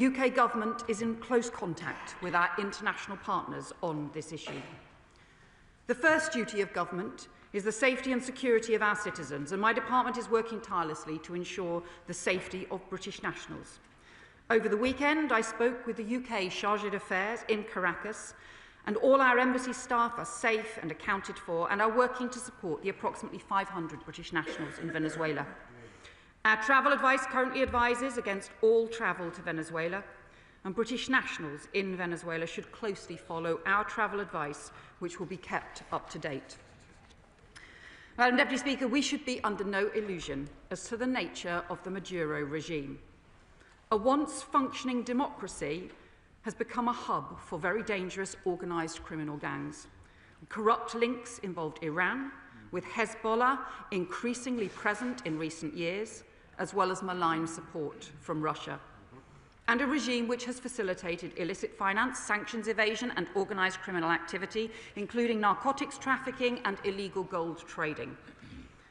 The UK Government is in close contact with our international partners on this issue. The first duty of government is the safety and security of our citizens, and my department is working tirelessly to ensure the safety of British nationals. Over the weekend, I spoke with the UK Chargé d'Affaires in Caracas, and all our embassy staff are safe and accounted for and are working to support the approximately 500 British nationals in Venezuela. Our travel advice currently advises against all travel to Venezuela, and British nationals in Venezuela should closely follow our travel advice, which will be kept up to date. Madam Deputy Speaker, we should be under no illusion as to the nature of the Maduro regime. A once functioning democracy has become a hub for very dangerous organised criminal gangs. Corrupt links involved Iran, with Hezbollah increasingly present in recent years, as well as malign support from Russia. And a regime which has facilitated illicit finance, sanctions evasion and organised criminal activity, including narcotics trafficking and illegal gold trading.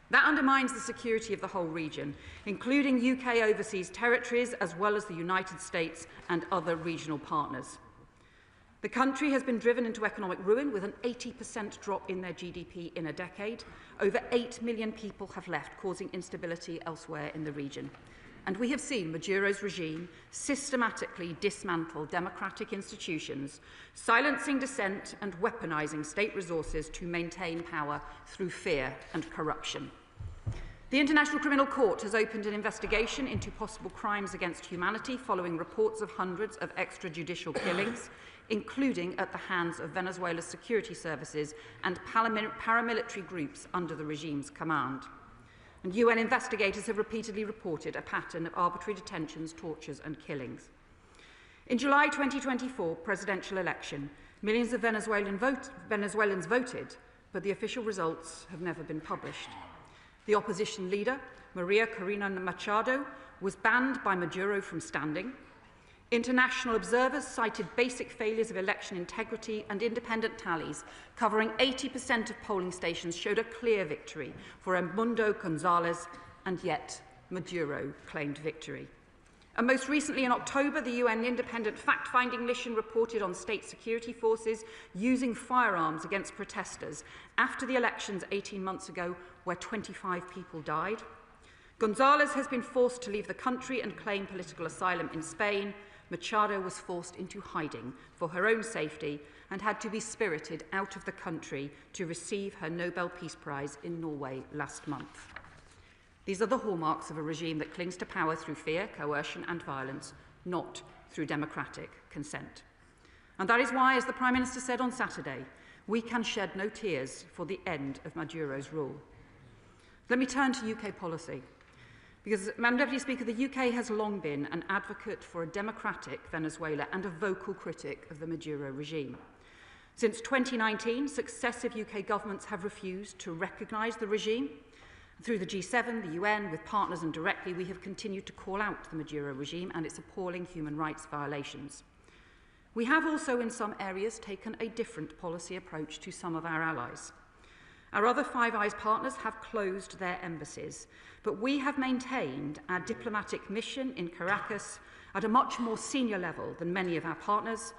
That undermines the security of the whole region, including UK overseas territories, as well as the United States and other regional partners. The country has been driven into economic ruin with an 80% drop in their GDP in a decade. Over 8 million people have left, causing instability elsewhere in the region. And we have seen Maduro's regime systematically dismantle democratic institutions, silencing dissent and weaponising state resources to maintain power through fear and corruption. The International Criminal Court has opened an investigation into possible crimes against humanity following reports of hundreds of extrajudicial killings, including at the hands of Venezuela's security services and paramilitary groups under the regime's command. And UN investigators have repeatedly reported a pattern of arbitrary detentions, tortures and killings. In July 2024 presidential election, millions of Venezuelans voted, but the official results have never been published. The opposition leader, Maria Corina Machado, was banned by Maduro from standing. International observers cited basic failures of election integrity, and independent tallies covering 80% of polling stations showed a clear victory for Edmundo González, and yet Maduro claimed victory. And most recently in October, the UN independent fact-finding mission reported on state security forces using firearms against protesters after the elections 18 months ago, where 25 people died. González has been forced to leave the country and claim political asylum in Spain. Machado was forced into hiding for her own safety and had to be spirited out of the country to receive her Nobel Peace Prize in Norway last month. These are the hallmarks of a regime that clings to power through fear, coercion and violence, not through democratic consent. And that is why, as the Prime Minister said on Saturday, we can shed no tears for the end of Maduro's rule. Let me turn to UK policy. Because, Madam Deputy Speaker, the UK has long been an advocate for a democratic Venezuela and a vocal critic of the Maduro regime. Since 2019, successive UK governments have refused to recognise the regime. Through the G7, the UN, with partners and directly, we have continued to call out the Maduro regime and its appalling human rights violations. We have also, in some areas, taken a different policy approach to some of our allies. Our other Five Eyes partners have closed their embassies, but we have maintained our diplomatic mission in Caracas at a much more senior level than many of our partners,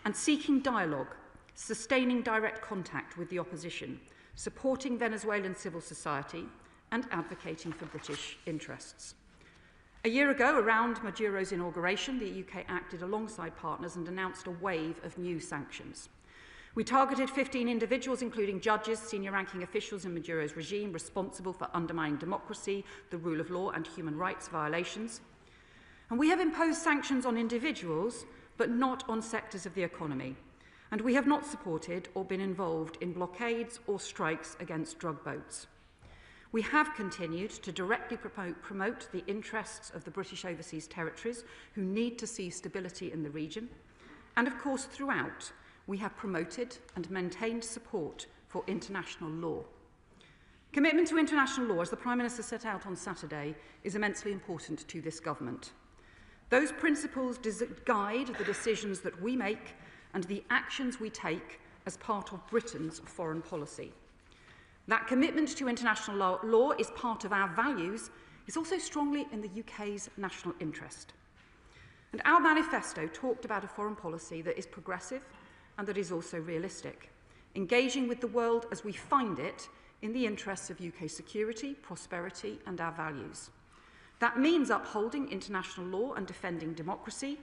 and seeking dialogue, sustaining direct contact with the opposition, supporting Venezuelan civil society, and advocating for British interests. A year ago, around Maduro's inauguration, the UK acted alongside partners and announced a wave of new sanctions. We targeted 15 individuals, including judges, senior ranking officials in Maduro's regime, responsible for undermining democracy, the rule of law and human rights violations. And we have imposed sanctions on individuals, but not on sectors of the economy. And we have not supported or been involved in blockades or strikes against drug boats. We have continued to directly promote the interests of the British overseas territories, who need to see stability in the region. And of course, throughout, we have promoted and maintained support for international law. Commitment to international law, as the Prime Minister set out on Saturday, is immensely important to this government. Those principles guide the decisions that we make and the actions we take as part of Britain's foreign policy. That commitment to international law is part of our values, is also strongly in the UK's national interest. And our manifesto talked about a foreign policy that is progressive and that is also realistic, engaging with the world as we find it in the interests of UK security, prosperity and our values. That means upholding international law and defending democracy,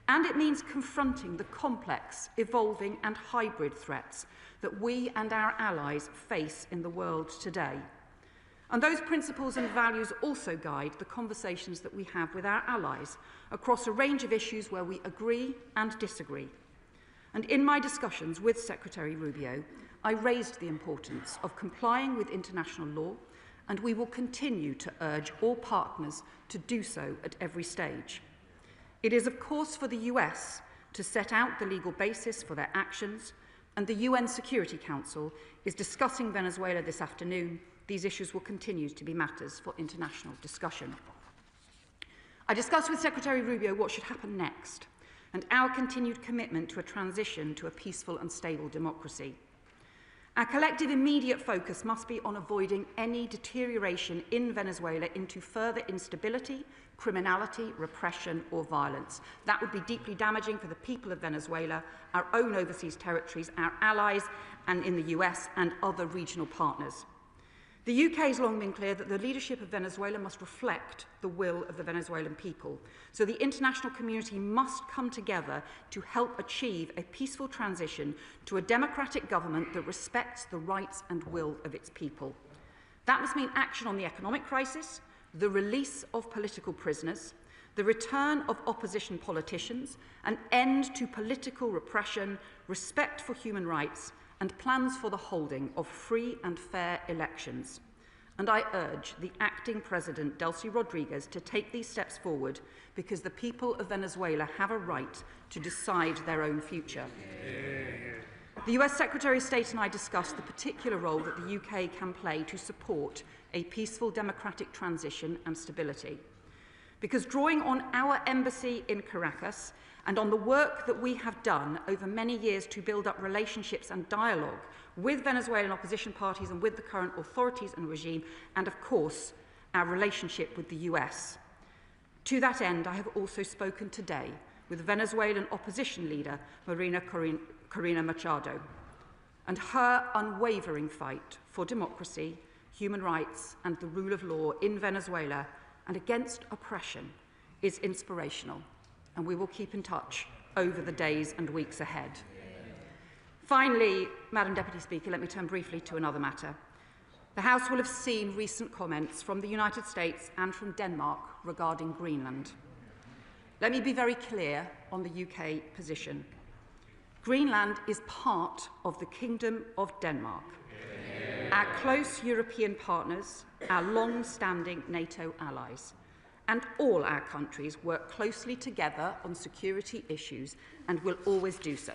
and it means confronting the complex, evolving and hybrid threats that we and our allies face in the world today. And those principles and values also guide the conversations that we have with our allies across a range of issues where we agree and disagree. And in my discussions with Secretary Rubio, I raised the importance of complying with international law, and we will continue to urge all partners to do so at every stage. It is, of course, for the US to set out the legal basis for their actions, and the UN Security Council is discussing Venezuela this afternoon. These issues will continue to be matters for international discussion. I discussed with Secretary Rubio what should happen next, and our continued commitment to a transition to a peaceful and stable democracy. Our collective immediate focus must be on avoiding any deterioration in Venezuela into further instability, criminality, repression or violence. That would be deeply damaging for the people of Venezuela, our own overseas territories, our allies and in the US and other regional partners. The UK has long been clear that the leadership of Venezuela must reflect the will of the Venezuelan people. So the international community must come together to help achieve a peaceful transition to a democratic government that respects the rights and will of its people. That must mean action on the economic crisis, the release of political prisoners, the return of opposition politicians, an end to political repression, respect for human rights, and plans for the holding of free and fair elections. And I urge the acting President, Delcy Rodriguez, to take these steps forward because the people of Venezuela have a right to decide their own future. The US Secretary of State and I discussed the particular role that the UK can play to support a peaceful democratic transition and stability. Because drawing on our embassy in Caracas and on the work that we have done over many years to build up relationships and dialogue with Venezuelan opposition parties and with the current authorities and regime, and of course, our relationship with the US. To that end, I have also spoken today with Venezuelan opposition leader Marina Corina Machado, and her unwavering fight for democracy, human rights, and the rule of law in Venezuela and against oppression is inspirational, and we will keep in touch over the days and weeks ahead. Finally, Madam Deputy Speaker, let me turn briefly to another matter. The House will have seen recent comments from the United States and from Denmark regarding Greenland. Let me be very clear on the UK position. Greenland is part of the Kingdom of Denmark. Our close European partners, our long-standing NATO allies, and all our countries work closely together on security issues and will always do so.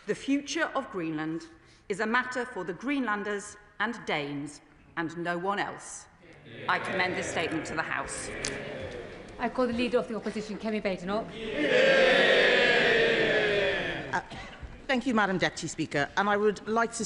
The future of Greenland is a matter for the Greenlanders and Danes and no one else. I commend this statement to the House. I call the Leader of the Opposition, Kemi Badenoch. Thank you, Madam Deputy Speaker, and I would like to